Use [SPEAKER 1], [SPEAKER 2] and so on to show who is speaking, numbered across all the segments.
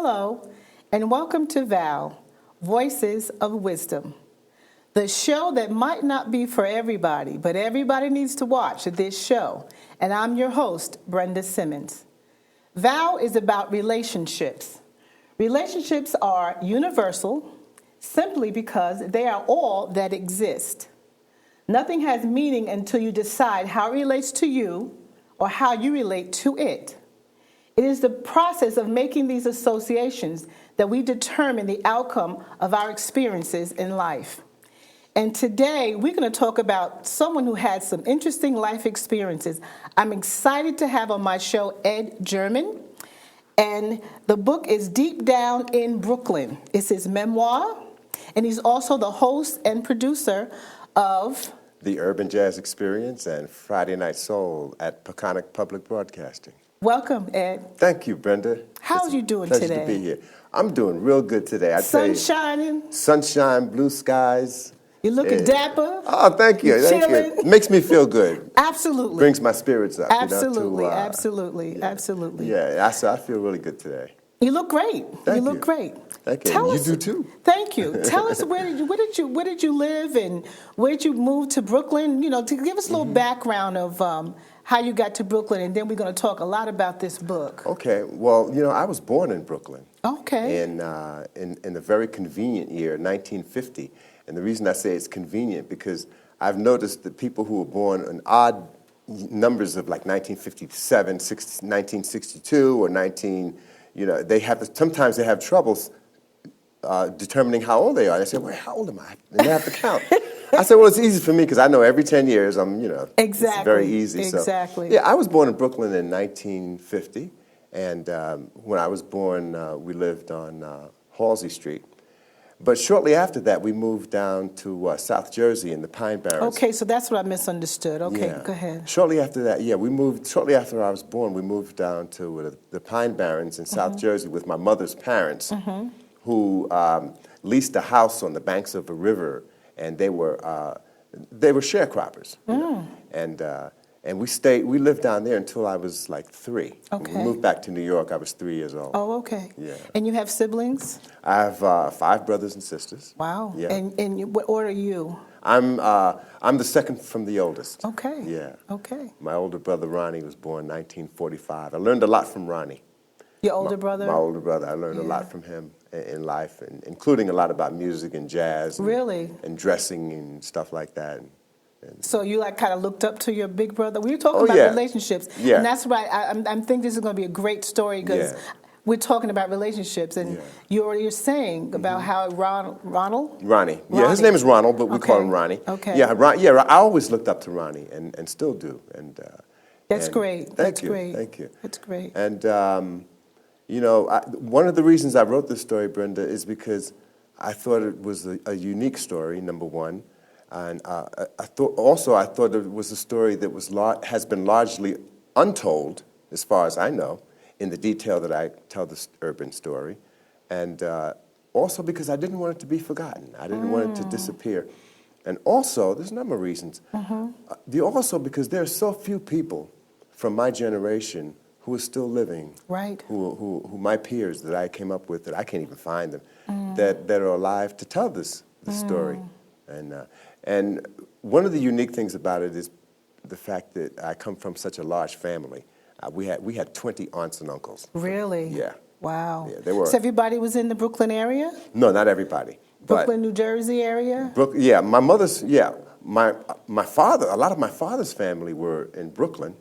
[SPEAKER 1] Hello, and welcome to VOW, Voices of Wisdom, the show that might not be for everybody, but everybody needs to watch this show. And I'm your host, Brenda Simmons. VOW is about relationships. Relationships are universal simply because they are all that exist. Nothing has meaning until you decide how it relates to you or how you relate to it. It is the process of making these associations that we determine the outcome of our experiences in life. And today, we're going to talk about someone who had some interesting life experiences. I'm excited to have on my show Ed German, and the book is Deep Down in Brooklyn. It's his memoir, and he's also the host and producer of
[SPEAKER 2] The Urban Jazz Experience and Friday Night Soul at Peconic Public Broadcasting.
[SPEAKER 1] Welcome, Ed.
[SPEAKER 2] Thank you, Brenda.
[SPEAKER 1] How are you doing
[SPEAKER 2] today?
[SPEAKER 1] today?
[SPEAKER 2] Pleasure to be here. I'm doing real good today.
[SPEAKER 1] Sun shining.
[SPEAKER 2] Sunshine, blue skies.
[SPEAKER 1] You're looking dapper.
[SPEAKER 2] Oh, thank you.
[SPEAKER 1] You're
[SPEAKER 2] Thank
[SPEAKER 1] chilling.
[SPEAKER 2] you. Makes me feel good.
[SPEAKER 1] Absolutely.
[SPEAKER 2] Brings my spirits up.
[SPEAKER 1] Absolutely,
[SPEAKER 2] Yeah.
[SPEAKER 1] absolutely.
[SPEAKER 2] Yeah, I feel really good today.
[SPEAKER 1] You look great.
[SPEAKER 2] Thank
[SPEAKER 1] you look
[SPEAKER 2] you.
[SPEAKER 1] great.
[SPEAKER 2] Thank you.
[SPEAKER 1] Tell
[SPEAKER 2] You
[SPEAKER 1] us,
[SPEAKER 2] do too.
[SPEAKER 1] Thank you. Tell us where did you live and where did you move to Brooklyn? You know, to give us a little background of how you got to Brooklyn, and then we're going to talk a lot about this book.
[SPEAKER 2] Okay. Well, I was born in Brooklyn.
[SPEAKER 1] Okay.
[SPEAKER 2] In a very convenient year, 1950. And the reason I say it's convenient because I've noticed that people who were born in odd numbers of like 1957, 1962, or sometimes they have troubles determining how old they are. They say, well, how old am I? And they have to count. I said, well, it's easy for me because I know every 10 years
[SPEAKER 1] Exactly.
[SPEAKER 2] It's very easy.
[SPEAKER 1] Exactly.
[SPEAKER 2] So, yeah, I was born in Brooklyn in 1950. And when I was born, we lived on Halsey Street. But shortly after that, we moved down to South Jersey in the Pine Barrens.
[SPEAKER 1] Okay, so that's what I misunderstood. Okay,
[SPEAKER 2] Yeah.
[SPEAKER 1] go ahead.
[SPEAKER 2] Shortly after that, shortly after I was born, we moved down to the Pine Barrens in South Jersey with my mother's parents, who leased a house on the banks of a river, and they were sharecroppers. And we lived down there until I was like 3.
[SPEAKER 1] Okay.
[SPEAKER 2] We moved back to New York. I was 3 years old.
[SPEAKER 1] Oh, okay.
[SPEAKER 2] Yeah.
[SPEAKER 1] And you have siblings?
[SPEAKER 2] I have 5 brothers and sisters.
[SPEAKER 1] Wow.
[SPEAKER 2] Yeah.
[SPEAKER 1] And what order are you?
[SPEAKER 2] I'm the second from the oldest.
[SPEAKER 1] Okay.
[SPEAKER 2] Yeah.
[SPEAKER 1] Okay.
[SPEAKER 2] My older brother Ronnie was born 1945. I learned a lot from Ronnie.
[SPEAKER 1] Your older brother?
[SPEAKER 2] My older brother. I learned a lot from him in life, including a lot about music and jazz.
[SPEAKER 1] Really?
[SPEAKER 2] And dressing and stuff like that.
[SPEAKER 1] So you kind of looked up to your big brother. We were talking about relationships, and that's why I think this is going to be a great story because we're talking about relationships, and you're saying about how
[SPEAKER 2] Ronnie. Yeah, his name is Ronald, but we call him Ronnie.
[SPEAKER 1] Okay.
[SPEAKER 2] Yeah, I always looked up to Ronnie, and still do. And
[SPEAKER 1] that's great.
[SPEAKER 2] Thank you.
[SPEAKER 1] That's great.
[SPEAKER 2] And one of the reasons I wrote this story, Brenda, is because I thought it was a unique story. Number one. And I thought it was a story that has been largely untold, as far as I know, in the detail that I tell this urban story. And also because I didn't want it to be forgotten. I didn't want it to disappear. And also, there's a number of reasons. Also because there are so few people from my generation who are still living,
[SPEAKER 1] right?
[SPEAKER 2] Who my peers that I came up with, that I can't even find them, that are alive to tell this story. And one of the unique things about it is the fact that I come from such a large family. We had 20 aunts and uncles.
[SPEAKER 1] Really?
[SPEAKER 2] Yeah.
[SPEAKER 1] Wow.
[SPEAKER 2] Yeah, they were.
[SPEAKER 1] So everybody was in the Brooklyn area?
[SPEAKER 2] No, not everybody.
[SPEAKER 1] Brooklyn, New Jersey area?
[SPEAKER 2] My mother's. Yeah, my father. A lot of my father's family were in Brooklyn,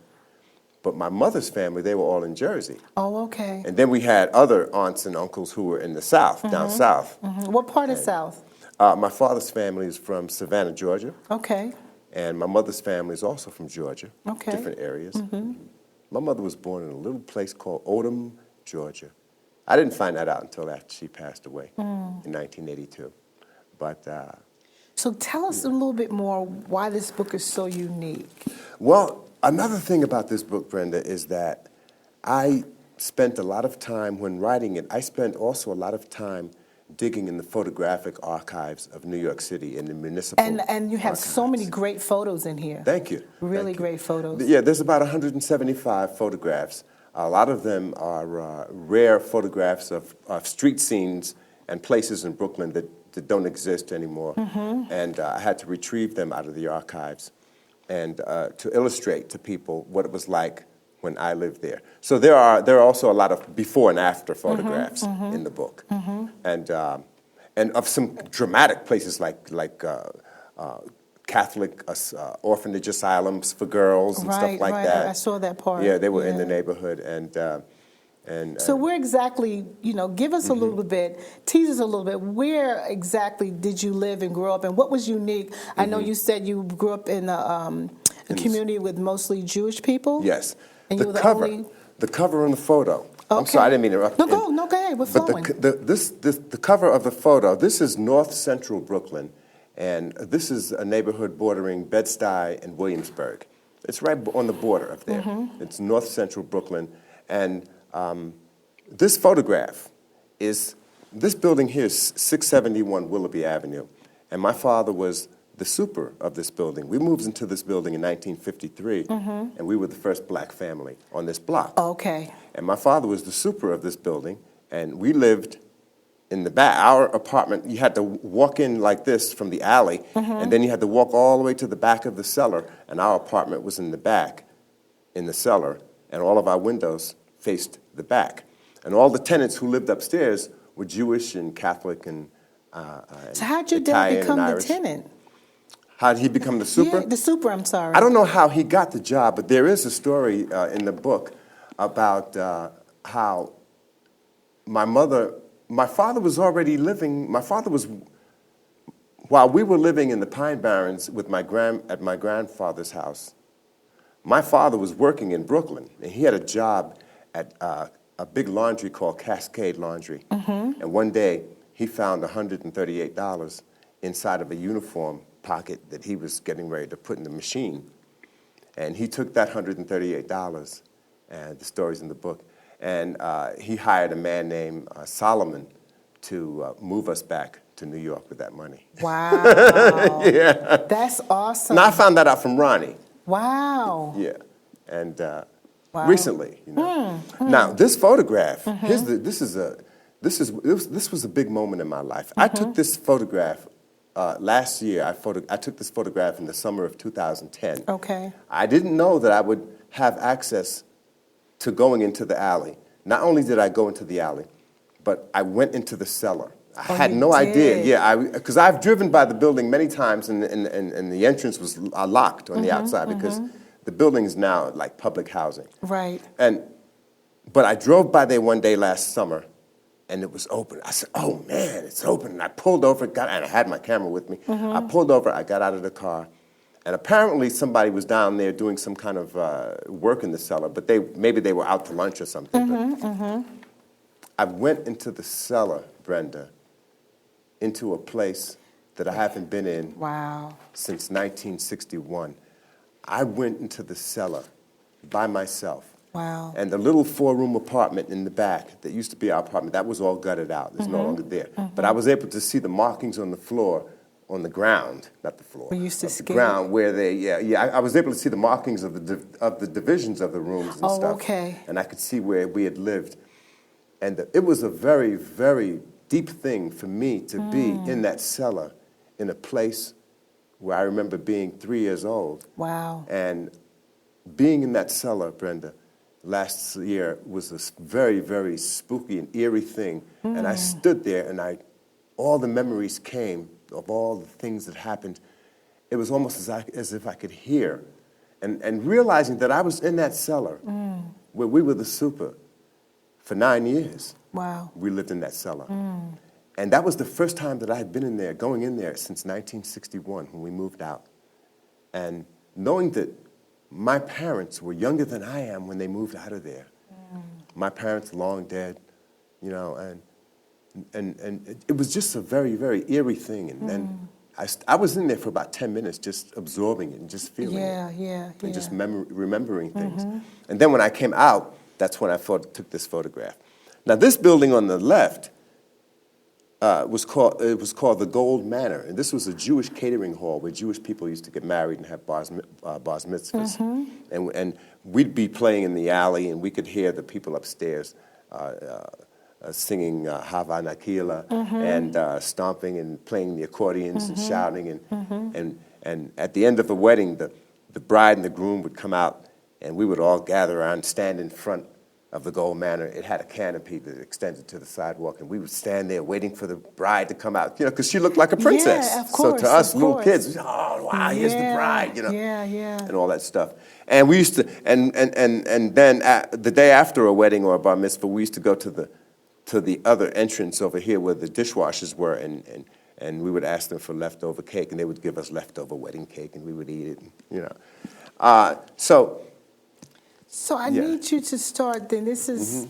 [SPEAKER 2] but my mother's family, they were all in Jersey.
[SPEAKER 1] Oh, okay.
[SPEAKER 2] And then we had other aunts and uncles who were in the South, down south.
[SPEAKER 1] What part of South?
[SPEAKER 2] My father's family is from Savannah, Georgia.
[SPEAKER 1] Okay.
[SPEAKER 2] And my mother's family is also from Georgia.
[SPEAKER 1] Okay.
[SPEAKER 2] Different areas. My mother was born in a little place called Odom, Georgia. I didn't find that out until after she passed away in 1982. But
[SPEAKER 1] so tell us a little bit more why this book is so unique.
[SPEAKER 2] Well, another thing about this book, Brenda, is that I spent a lot of time when writing it. I spent also a lot of time digging in the photographic archives of New York City in the municipal
[SPEAKER 1] And you have so
[SPEAKER 2] archives.
[SPEAKER 1] many great photos in here.
[SPEAKER 2] Thank you.
[SPEAKER 1] Really
[SPEAKER 2] Thank you.
[SPEAKER 1] great photos.
[SPEAKER 2] Yeah, there's about 175 photographs A lot of them are rare photographs of street scenes and places in Brooklyn that don't exist anymore. And I had to retrieve them out of the archives and to illustrate to people what it was like when I lived there. So there are also a lot of before and after photographs in the book, and of some dramatic places like Catholic orphanage asylums for girls and stuff like that.
[SPEAKER 1] I saw that part.
[SPEAKER 2] Yeah, they were in the neighborhood, and
[SPEAKER 1] so where exactly, give us a little bit, tease us a little bit, where exactly did you live and grow up, and what was unique? I know you said you grew up in a community with mostly Jewish people.
[SPEAKER 2] Yes.
[SPEAKER 1] And
[SPEAKER 2] the
[SPEAKER 1] you were
[SPEAKER 2] cover,
[SPEAKER 1] the only...
[SPEAKER 2] the cover on the photo.
[SPEAKER 1] Okay.
[SPEAKER 2] I'm sorry, I didn't mean to interrupt.
[SPEAKER 1] No, go ahead. We're flowing.
[SPEAKER 2] But the cover of the photo, this is North Central Brooklyn, and this is a neighborhood bordering Bed-Stuy and Williamsburg. It's right on the border up there. It's North Central Brooklyn, and this photograph is, this building here is 671 Willoughby Avenue, and my father was the super of this building. We moved into this building in 1953, and we were the first black family on this block.
[SPEAKER 1] Okay.
[SPEAKER 2] And my father was the super of this building, and we lived in the back. Our apartment, you had to walk in like this from the alley, and then you had to walk all the way to the back of the cellar, and our apartment was in the back, in the cellar, and all of our windows faced the back. And all the tenants who lived upstairs were Jewish and Catholic and
[SPEAKER 1] So how'd your
[SPEAKER 2] Italian
[SPEAKER 1] dad become
[SPEAKER 2] and
[SPEAKER 1] the
[SPEAKER 2] Irish.
[SPEAKER 1] Tenant?
[SPEAKER 2] How did he become the super?
[SPEAKER 1] Yeah, the super, I'm sorry.
[SPEAKER 2] I don't know how he got the job, but there is a story in the book about how my father was already living, while we were living in the Pine Barrens with at my grandfather's house, my father was working in Brooklyn, and he had a job at a big laundry called Cascade Laundry. And one day, he found $138 inside of a uniform pocket that he was getting ready to put in the machine. And he took that $138, and the story's in the book, and he hired a man named Solomon to move us back to New York with that money.
[SPEAKER 1] Wow.
[SPEAKER 2] Yeah.
[SPEAKER 1] That's awesome.
[SPEAKER 2] And I found that out from Ronnie.
[SPEAKER 1] Wow.
[SPEAKER 2] Yeah. And
[SPEAKER 1] Wow.
[SPEAKER 2] recently, Now, this photograph, this was a big moment in my life. I took this photograph last year. I took this photograph in the summer of 2010.
[SPEAKER 1] Okay.
[SPEAKER 2] I didn't know that I would have access to going into the alley. Not only did I go into the alley, but I went into the cellar. I had no idea. Yeah, because I've driven by the building many times, and the entrance was locked on the outside because the building is now like public housing.
[SPEAKER 1] Right.
[SPEAKER 2] But I drove by there one day last summer, and it was open. I said, "Oh man, it's open!" And I pulled over, and I had my camera with me. I pulled over. I got out of the car, and apparently somebody was down there doing some kind of work in the cellar. But maybe they were out to lunch or something. I went into the cellar, Brenda, into a place that I haven't been in since 1961. I went into the cellar by myself.
[SPEAKER 1] Wow.
[SPEAKER 2] And the little 4-room apartment in the back that used to be our apartment, that was all gutted out. It's no longer there. But I was able to see the markings on the floor, on the ground, not the floor.
[SPEAKER 1] We used to
[SPEAKER 2] the ground where I was able to see the markings of the divisions of the rooms and stuff.
[SPEAKER 1] Okay.
[SPEAKER 2] And I could see where we had lived. And it was a very, very deep thing for me to be in that cellar in a place where I remember being 3 years old.
[SPEAKER 1] Wow.
[SPEAKER 2] And being in that cellar, Brenda, last year was a very, very spooky and eerie thing. And I stood there, and all the memories came of all the things that happened. It was almost as if I could hear. And realizing that I was in that cellar where we were the super for 9 years.
[SPEAKER 1] Wow.
[SPEAKER 2] We lived in that cellar. And that was the first time that I had been in there, going in there since 1961 when we moved out. And knowing that my parents were younger than I am when they moved out of there. My parents long dead, and it was just a very, very eerie thing. And then I was in there for about 10 minutes just absorbing it and just feeling it. And just remembering things. And then when I came out, that's when I took this photograph. Now, this building on the left, it was called the Gold Manor, and this was a Jewish catering hall where Jewish people used to get married and have bars mitzvahs, and we'd be playing in the alley, and we could hear the people upstairs singing Hava Nakila and stomping and playing the accordions and shouting, and at the end of the wedding, the bride and the groom would come out, and we would all gather around and stand in front of the Gold Manor. It had a canopy that extended to the sidewalk, and we would stand there waiting for the bride to come out, because she looked like a princess.
[SPEAKER 1] Yeah, of course,
[SPEAKER 2] so to us
[SPEAKER 1] of
[SPEAKER 2] little
[SPEAKER 1] course.
[SPEAKER 2] kids, oh wow, here's the bride,
[SPEAKER 1] Yeah.
[SPEAKER 2] and all that stuff. And we used to, and then the day after a wedding or a bar mitzvah, we used to go to the other entrance over here where the dishwashers were, and we would ask them for leftover cake, and they would give us leftover wedding cake, and we would eat it.
[SPEAKER 1] So I need you to start then. This is,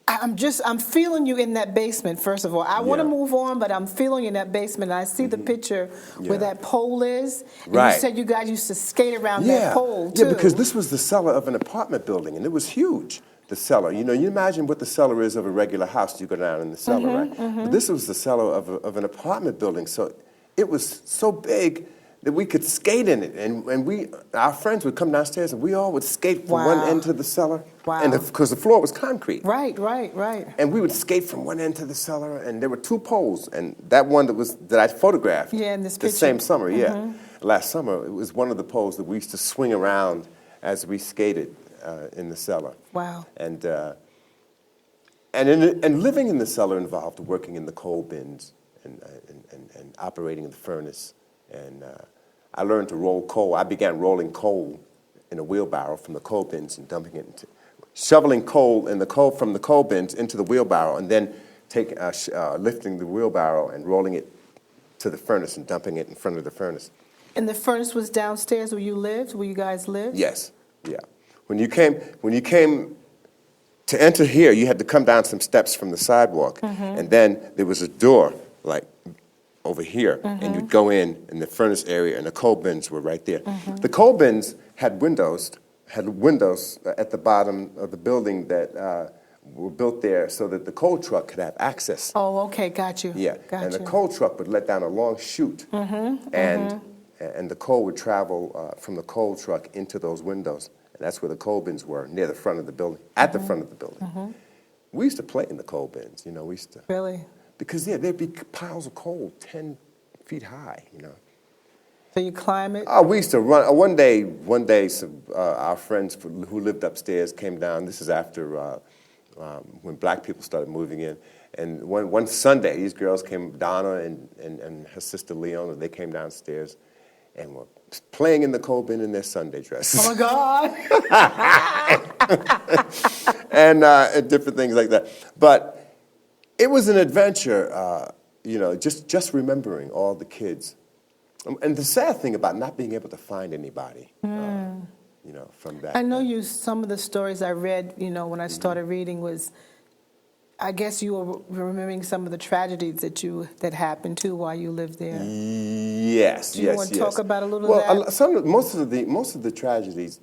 [SPEAKER 1] I'm feeling you in that basement, first of all. I want to move on, but I'm feeling you in that basement. I see the picture where that pole is. And you said you guys used to skate around that pole, too.
[SPEAKER 2] Yeah, because this was the cellar of an apartment building, and it was huge, the cellar. You imagine what the cellar is of a regular house. You go down in the cellar, right? But this was the cellar of an apartment building, so it was so big that we could skate in it, and our friends would come downstairs, and we all would skate from one end to the cellar, and because the floor was concrete.
[SPEAKER 1] Right.
[SPEAKER 2] And we would skate from one end to the cellar, and there were two poles, and that one that I photographed.
[SPEAKER 1] Yeah, in this
[SPEAKER 2] the
[SPEAKER 1] picture.
[SPEAKER 2] same summer, last summer, it was one of the poles that we used to swing around as we skated in the cellar.
[SPEAKER 1] Wow.
[SPEAKER 2] And living in the cellar involved working in the coal bins and operating the furnace. And I learned to roll coal. I began rolling coal in a wheelbarrow from the coal bins and dumping it shoveling coal from the coal bins into the wheelbarrow, and then lifting the wheelbarrow and rolling it to the furnace and dumping it in front of the furnace.
[SPEAKER 1] And the furnace was downstairs where you guys lived?
[SPEAKER 2] Yes, yeah. When you came to enter here, you had to come down some steps from the sidewalk, and then there was a door, like over here, and you'd go in the furnace area, and the coal bins were right there. The coal bins had windows at the bottom of the building that were built there so that the coal truck could have access.
[SPEAKER 1] Oh, okay, got you.
[SPEAKER 2] Yeah, and the coal truck would let down a long chute, and the coal would travel from the coal truck into those windows, and that's where the coal bins were, near the front of the building, at the front of the building. We used to play in the coal bins, we used to.
[SPEAKER 1] Really?
[SPEAKER 2] Because there'd be piles of coal 10 feet high,
[SPEAKER 1] So you climb it?
[SPEAKER 2] Oh, we used to run. One day, our friends who lived upstairs came down. This is after when black people started moving in. And one Sunday, these girls came, Donna and her sister Leona, they came downstairs and were playing in the coal bin in their Sunday dresses.
[SPEAKER 1] Oh, my God.
[SPEAKER 2] and different things like that. But it was an adventure, just remembering all the kids. And the sad thing about not being able to find anybody, from that.
[SPEAKER 1] I know some of the stories I read, when I started reading was, I guess you were remembering some of the tragedies that happened too while you lived there.
[SPEAKER 2] Yes,
[SPEAKER 1] Do you want to talk about a little of that?
[SPEAKER 2] Most of the tragedies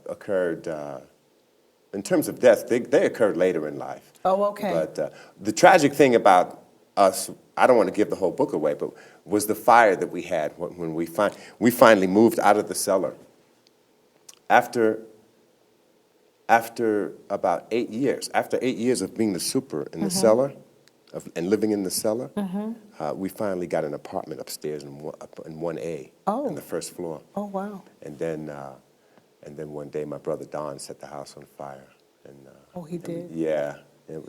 [SPEAKER 2] occurred. In terms of death, they occurred later in life.
[SPEAKER 1] Oh, okay.
[SPEAKER 2] But the tragic thing about us, I don't want to give the whole book away, but was the fire that we had when we finally moved out of the cellar. After about 8 years, after 8 years of being the super in the cellar, and living in the cellar, we finally got an apartment upstairs in 1A, on the first floor.
[SPEAKER 1] Oh, wow.
[SPEAKER 2] And then one day, my brother Don set the house on fire. And,
[SPEAKER 1] he did?
[SPEAKER 2] Yeah,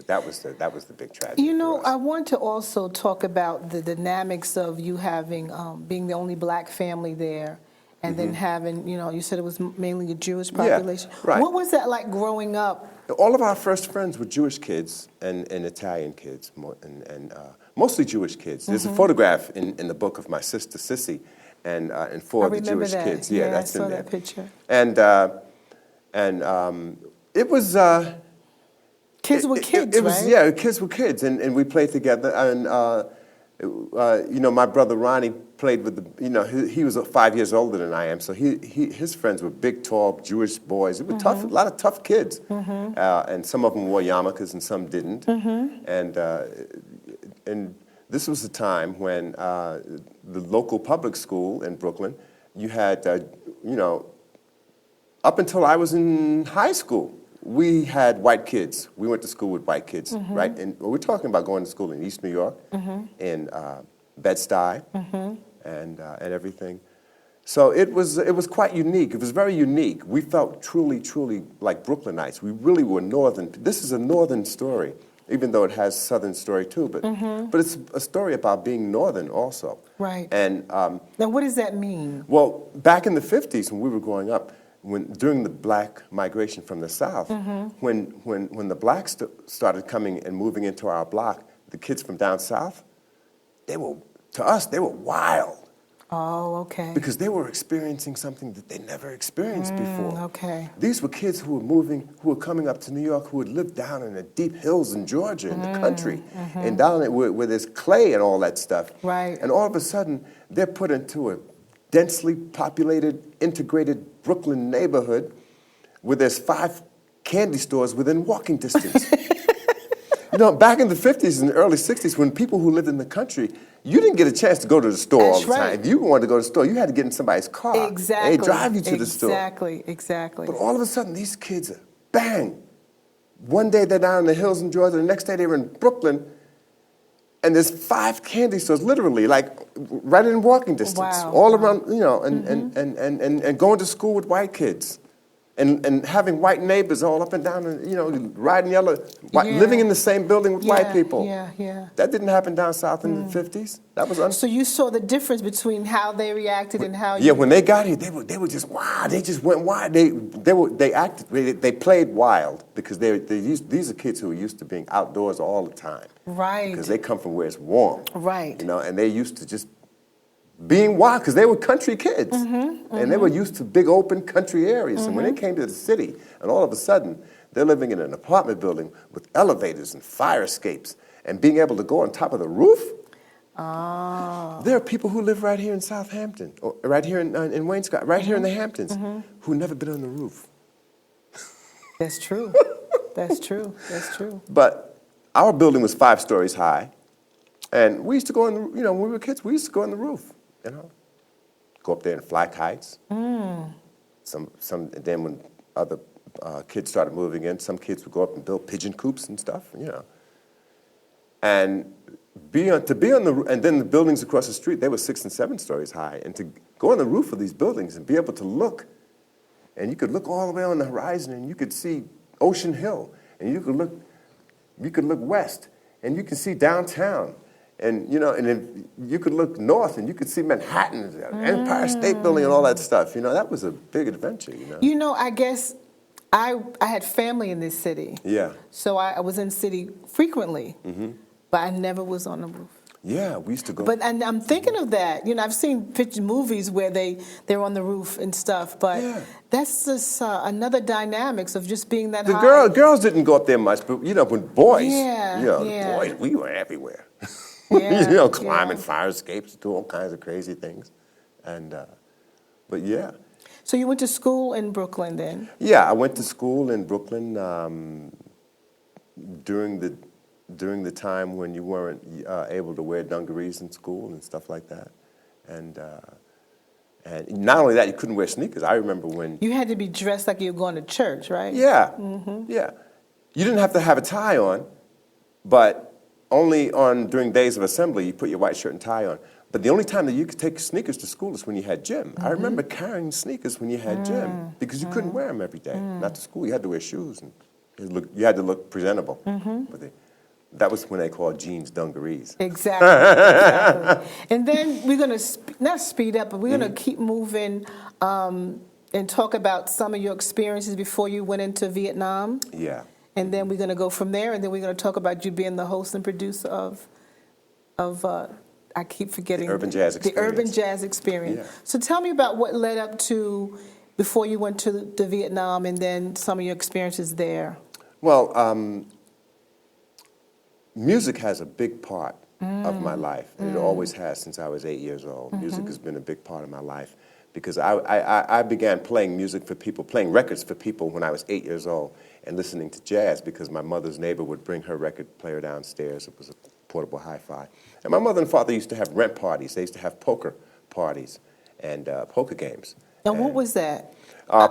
[SPEAKER 2] that was the big tragedy. For us.
[SPEAKER 1] I want to also talk about the dynamics of you having being the only black family there, and then having, you said it was mainly a Jewish population.
[SPEAKER 2] Yeah, right.
[SPEAKER 1] What was that like growing up?
[SPEAKER 2] All of our first friends were Jewish kids and Italian kids, and mostly Jewish kids. There's a photograph in the book of my sister Sissy, and four of the Jewish kids. Yeah, that's
[SPEAKER 1] I saw
[SPEAKER 2] in there.
[SPEAKER 1] that picture.
[SPEAKER 2] And it was
[SPEAKER 1] kids were kids,
[SPEAKER 2] it was,
[SPEAKER 1] right?
[SPEAKER 2] Yeah, kids were kids, and we played together. And my brother Ronnie played with the. He was 5 years older than I am, so his friends were big, tall Jewish boys. It were tough, a lot of tough kids, and some of them wore yarmulkes and some didn't. And and this was the time when the local public school in Brooklyn, you had, up until I was in high school, we had white kids. We went to school with white kids, right? And we're talking about going to school in East New York, in Bed-Stuy, and everything. So it was quite unique. It was very unique. We felt truly, truly like Brooklynites. We really were northern. This is a northern story, even though it has southern story too. But it's a story about being northern also.
[SPEAKER 1] Right.
[SPEAKER 2] And
[SPEAKER 1] now, what does that mean?
[SPEAKER 2] well, back in the 50s when we were growing up, during the black migration from the South, when the blacks started coming and moving into our block, the kids from down south, to us, they were wild.
[SPEAKER 1] Oh, okay.
[SPEAKER 2] Because they were experiencing something that they never experienced before.
[SPEAKER 1] Okay.
[SPEAKER 2] These were kids who were coming up to New York, who had lived down in the deep hills in Georgia, in the country, and down there where there's clay and all that stuff.
[SPEAKER 1] Right.
[SPEAKER 2] And all of a sudden, they're put into a densely populated, integrated Brooklyn neighborhood where there's 5 candy stores within walking distance. Back in the 50s and the early 60s, when people who lived in the country, you didn't get a chance to go to the store all the time. If you wanted to go to the store, you had to get in somebody's car.
[SPEAKER 1] Exactly.
[SPEAKER 2] And they drive you to the store.
[SPEAKER 1] Exactly.
[SPEAKER 2] But all of a sudden, these kids are, bang, one day they're down in the hills in Georgia, the next day they're in Brooklyn, and there's 5 candy stores, literally, like right in walking distance, all around, and going to school with white kids. And having white neighbors all up and down, and, riding yellow, living in the same building with white people.
[SPEAKER 1] Yeah.
[SPEAKER 2] That didn't happen down south in the 50s. That was
[SPEAKER 1] So you saw the difference between how they reacted and how you...
[SPEAKER 2] Yeah, when they got here, they were just wild. They just went wild. They played wild because these are kids who are used to being outdoors all the time.
[SPEAKER 1] Right.
[SPEAKER 2] Because they come from where it's warm.
[SPEAKER 1] Right.
[SPEAKER 2] And they used to just being wild because they were country kids. And they were used to big open country areas. And when they came to the city, and all of a sudden, they're living in an apartment building with elevators and fire escapes and being able to go on top of the roof.
[SPEAKER 1] Oh.
[SPEAKER 2] There are people who live right here in Southampton, or right here in Wainscott, right here in the Hamptons, who've never been on the roof.
[SPEAKER 1] That's true. That's true.
[SPEAKER 2] But our building was 5 stories high. And we used to go on, when we were kids, we used to go on the roof, go up there and fly kites. Then when other kids started moving in, some kids would go up and build pigeon coops and stuff, And and then the buildings across the street, they were 6 and 7 stories high. And to go on the roof of these buildings and be able to look, and you could look all the way on the horizon and you could see Ocean Hill, and you could look west, and you could see downtown. And and then you could look north and you could see Manhattan, Empire State Building, and all that stuff. That was a big adventure.
[SPEAKER 1] I guess I had family in this city.
[SPEAKER 2] Yeah.
[SPEAKER 1] So I was in the city frequently, but I never was on the roof.
[SPEAKER 2] Yeah, we used to go.
[SPEAKER 1] And I'm thinking of that. I've seen movies where they're on the roof and stuff, but that's just another dynamics of just being that high.
[SPEAKER 2] Girls didn't go up there much, but when boys, boys, we were everywhere. Climbing fire escapes, do all kinds of crazy things, but yeah.
[SPEAKER 1] So you went to school in Brooklyn then?
[SPEAKER 2] Yeah, I went to school in Brooklyn during the time when you weren't able to wear dungarees in school and stuff like that, and not only that, you couldn't wear sneakers. I remember when
[SPEAKER 1] you had to be dressed like you were going to church, right?
[SPEAKER 2] Yeah, yeah. You didn't have to have a tie on, but only during days of assembly, you put your white shirt and tie on. But the only time that you could take sneakers to school is when you had gym. I remember carrying sneakers when you had gym because you couldn't wear them every day. Not to school, you had to wear shoes and you had to look presentable. But that was when they called jeans dungarees.
[SPEAKER 1] Exactly. And then we're going to not speed up, but we're going to keep moving and talk about some of your experiences before you went into Vietnam.
[SPEAKER 2] Yeah.
[SPEAKER 1] And then we're going to go from there, and then we're going to talk about you being the host and producer of I keep forgetting.
[SPEAKER 2] The Urban Jazz Experience.
[SPEAKER 1] The Urban Jazz Experience.
[SPEAKER 2] Yeah.
[SPEAKER 1] So tell me about what led up to before you went to Vietnam, and then some of your experiences there.
[SPEAKER 2] Well, music has a big part of my life, and it always has since I was 8 years old. Music has been a big part of my life because I began playing music for people, playing records for people when I was 8 years old, and listening to jazz because my mother's neighbor would bring her record player downstairs. It was a portable hi-fi. And my mother and father used to have rent parties. They used to have poker parties and poker games.
[SPEAKER 1] And what was that?
[SPEAKER 2] Well,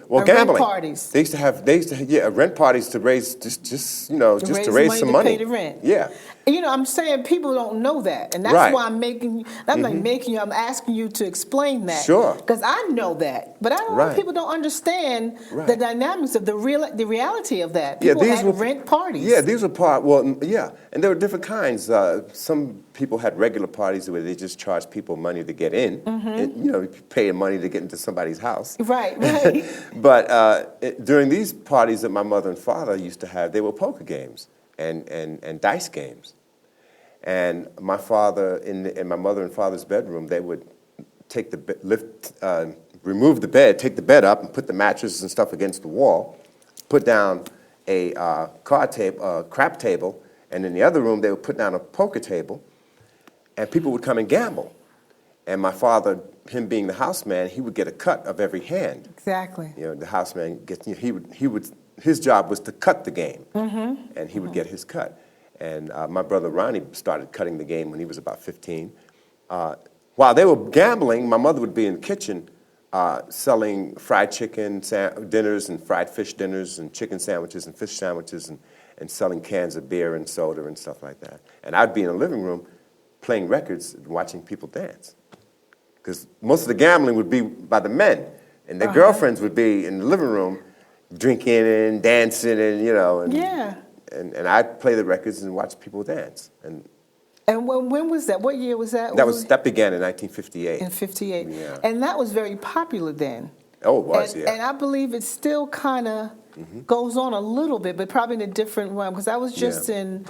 [SPEAKER 1] Rent
[SPEAKER 2] gambling.
[SPEAKER 1] parties.
[SPEAKER 2] They used to have rent parties to raise just to raise
[SPEAKER 1] money
[SPEAKER 2] some
[SPEAKER 1] to
[SPEAKER 2] money.
[SPEAKER 1] pay the rent.
[SPEAKER 2] Yeah.
[SPEAKER 1] And, I'm saying people don't know that, and that's
[SPEAKER 2] Right.
[SPEAKER 1] why I'm making. I'm not making you. I'm asking you to explain that.
[SPEAKER 2] Sure.
[SPEAKER 1] Because I know that, but I don't.
[SPEAKER 2] Right.
[SPEAKER 1] People don't understand the
[SPEAKER 2] Right.
[SPEAKER 1] dynamics of the reality of that.
[SPEAKER 2] Yeah,
[SPEAKER 1] People
[SPEAKER 2] these
[SPEAKER 1] had
[SPEAKER 2] were
[SPEAKER 1] rent parties.
[SPEAKER 2] Yeah, these were and there were different kinds. Some people had regular parties where they just charged people money to get in. And, you pay money to get into somebody's house.
[SPEAKER 1] Right.
[SPEAKER 2] But during these parties that my mother and father used to have, they were poker games and dice games. And my father, in my mother and father's bedroom, they would take remove the bed, take the bed up, and put the mattresses and stuff against the wall, put down a crap table, and in the other room they would put down a poker table, and people would come and gamble. And my father, him being the house man, he would get a cut of every hand.
[SPEAKER 1] Exactly.
[SPEAKER 2] The house man gets. His job was to cut the game, and he would get his cut. And my brother Ronnie started cutting the game when he was about 15. While they were gambling, my mother would be in the kitchen selling fried chicken dinners and fried fish dinners and chicken sandwiches and fish sandwiches and selling cans of beer and soda and stuff like that. And I'd be in the living room playing records and watching people dance. Because most of the gambling would be by the men, and their girlfriends would be in the living room drinking and dancing and I'd play the records and watch people dance. And
[SPEAKER 1] when was that? What year was that?
[SPEAKER 2] That began in 1958.
[SPEAKER 1] In 58.
[SPEAKER 2] Yeah.
[SPEAKER 1] And that was very popular then.
[SPEAKER 2] Oh, it was,
[SPEAKER 1] And I believe it still kind of goes on a little bit, but probably in a different realm. Because I was just in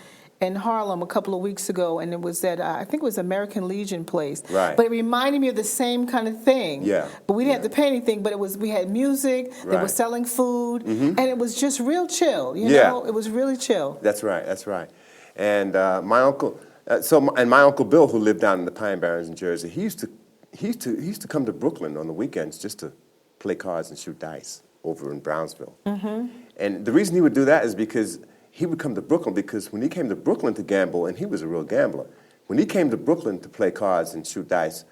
[SPEAKER 1] Harlem a couple of weeks ago, and it was at, I think it was American Legion place.
[SPEAKER 2] Right.
[SPEAKER 1] But it reminded me of the same kind of thing.
[SPEAKER 2] Yeah.
[SPEAKER 1] But we didn't have to pay anything, but we had music, they were selling food, and it was just real chill, you know? It was really chill.
[SPEAKER 2] That's right. And my uncle, my Uncle Bill, who lived down in the Pine Barrens in Jersey, he used to come to Brooklyn on the weekends just to play cards and shoot dice over in Brownsville. And the reason he would do that is because he would come to Brooklyn, because when he came to Brooklyn to gamble, and he was a real gambler, when he came to Brooklyn to play cards and shoot dice,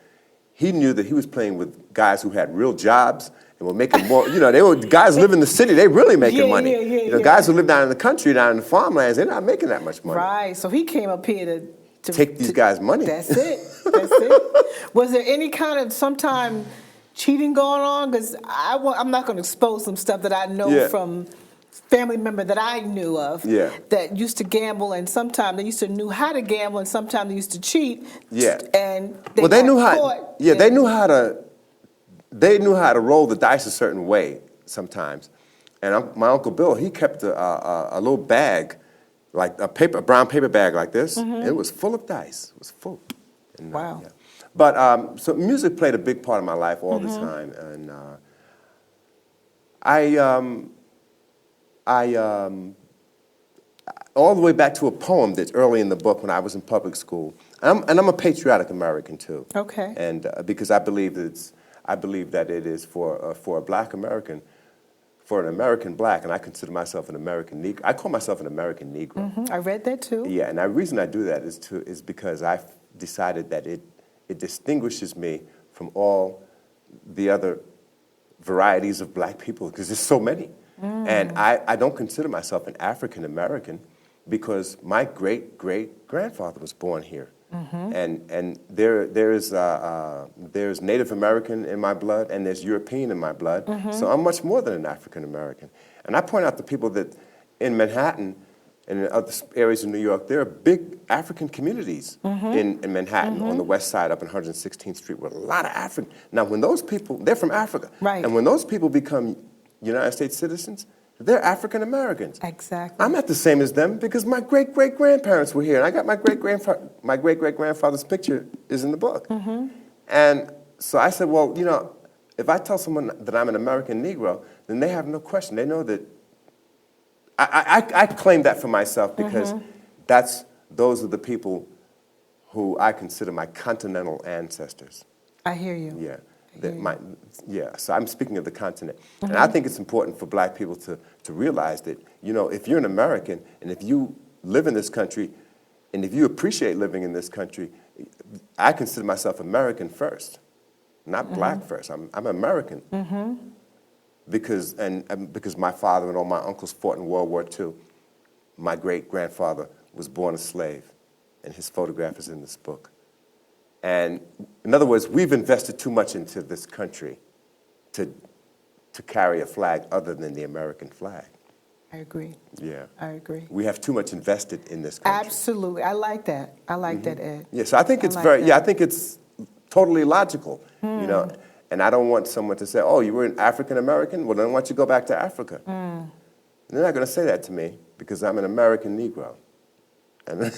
[SPEAKER 2] he knew that he was playing with guys who had real jobs and were making more. They were guys who live in the city. They really making money. Guys who live down in the country, down in the farmlands, they're not making that much money.
[SPEAKER 1] Right. So he came up here to
[SPEAKER 2] take these guys' money.
[SPEAKER 1] That's it. That's it. Was there any kind of sometime cheating going on? Because I'm not going to expose some stuff that I know from family member that I knew of that used to gamble, and sometimes they used to knew how to gamble, and sometimes they used to cheat. Yeah. And they knew how.
[SPEAKER 2] Yeah, they knew how to. They knew how to roll the dice a certain way sometimes. And my Uncle Bill, he kept a little bag, like a brown paper bag like this. And it was full of dice. It was full. And,
[SPEAKER 1] wow.
[SPEAKER 2] But so music played a big part of my life all the time, and all the way back to a poem that's early in the book when I was in public school. And I'm a patriotic American too.
[SPEAKER 1] Okay.
[SPEAKER 2] And because I believe that it is for a Black American, for an American Black, and I consider myself an American Negro. I call myself an American Negro.
[SPEAKER 1] I read that too.
[SPEAKER 2] Yeah, and the reason I do that is because I've decided that it distinguishes me from all the other varieties of Black people, because there's so many. And I don't consider myself an African American because my great-great-grandfather was born here. And there's Native American in my blood, and there's European in my blood. So I'm much more than an African American. And I point out to people that in Manhattan and in other areas of New York, there are big African communities in Manhattan on the west side up in 116th Street with a lot of African. Now, when those people, they're from Africa.
[SPEAKER 1] Right.
[SPEAKER 2] And when those people become United States citizens, they're African Americans.
[SPEAKER 1] Exactly.
[SPEAKER 2] I'm not the same as them because my great-great-grandparents were here, and I got my great-great-grandfather's picture is in the book. And so I said, well, if I tell someone that I'm an American Negro, then they have no question. They know that I claim that for myself because those are the people who I consider my continental ancestors.
[SPEAKER 1] I hear you.
[SPEAKER 2] Yeah. So I'm speaking of the continent. And I think it's important for Black people to realize that, if you're an American and if you live in this country And if you appreciate living in this country, I consider myself American first, not black first. I'm American. Because my father and all my uncles fought in World War II. My great-grandfather was born a slave, and his photograph is in this book. And in other words, we've invested too much into this country to carry a flag other than the American flag.
[SPEAKER 1] I agree.
[SPEAKER 2] Yeah.
[SPEAKER 1] I agree.
[SPEAKER 2] We have too much invested in this country.
[SPEAKER 1] Absolutely. I like that. I like that, Ed.
[SPEAKER 2] Yeah, so I think it's I think it's totally logical, you know. And I don't want someone to say, oh, you were an African American? Well, then why don't you go back to Africa? They're not going to say that to me because I'm an American Negro. And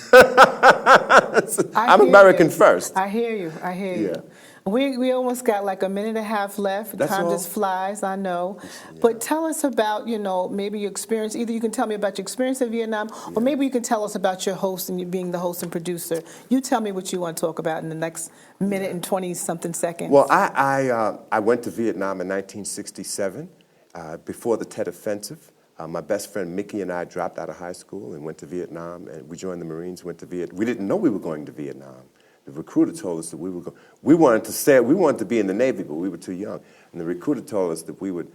[SPEAKER 2] I'm American first.
[SPEAKER 1] I hear you. I hear you. We almost got like a minute and a half left. Time just flies, I know. Yeah. But tell us about, you know, maybe your experience. Either you can tell me about your experience in Vietnam, or maybe you can tell us about your host and you being the host and producer. You tell me what you want to talk about in the next minute and 20-something seconds.
[SPEAKER 2] Well, I went to Vietnam in 1967 before the Tet Offensive. My best friend Mickey and I dropped out of high school and went to Vietnam, and we joined the Marines, went to Vietnam. We didn't know we were going to Vietnam. The recruiter told us that we were going. We wanted to be in the Navy, but we were too young. And the recruiter told us that we would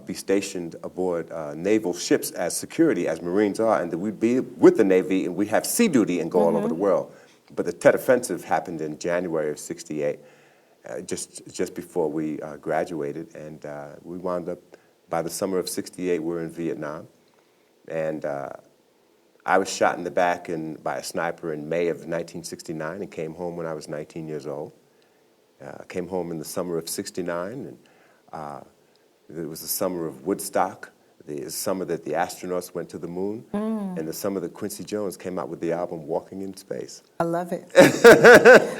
[SPEAKER 2] be stationed aboard naval ships as security, as Marines are, and that we'd be with the Navy and we'd have sea duty and go all over the world. But the Tet Offensive happened in January of '68, just before we graduated, and we wound up. By the summer of '68, we were in Vietnam, and I was shot in the back by a sniper in May of 1969 and came home when I was 19 years old. Came home in the summer of '69, and it was the summer of Woodstock, the summer that the astronauts went to the moon, and the summer that Quincy Jones came out with the album Walking in Space.
[SPEAKER 1] I love it.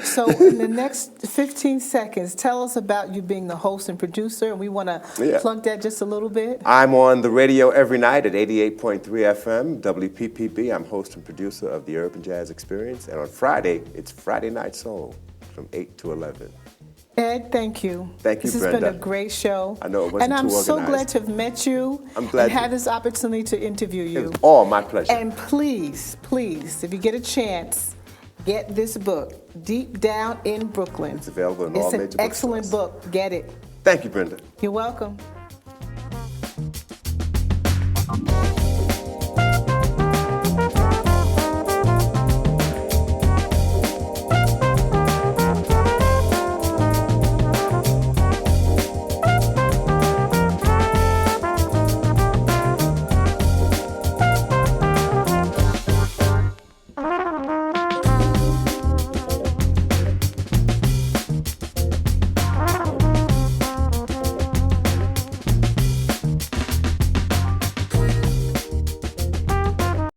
[SPEAKER 1] So in the next 15 seconds, tell us about you being the host and producer, and we want to plug that just a little bit. I'm
[SPEAKER 2] on the radio every night at 88.3 FM, WPPB. I'm host and producer of the Urban Jazz Experience, and on Friday, it's Friday Night Soul from 8 to 11.
[SPEAKER 1] Ed, thank you.
[SPEAKER 2] Thank you,
[SPEAKER 1] Brenda. This has been a great show.
[SPEAKER 2] I know, it wasn't too organized.
[SPEAKER 1] And I'm so glad to have met you and had this opportunity to interview you.
[SPEAKER 2] It was all my pleasure.
[SPEAKER 1] And please, please, if you get a chance, get this book, Deep Down in Brooklyn.
[SPEAKER 2] It's available in all major bookstores.
[SPEAKER 1] It's an excellent book. Get it.
[SPEAKER 2] Thank you, Brenda.
[SPEAKER 1] You're welcome.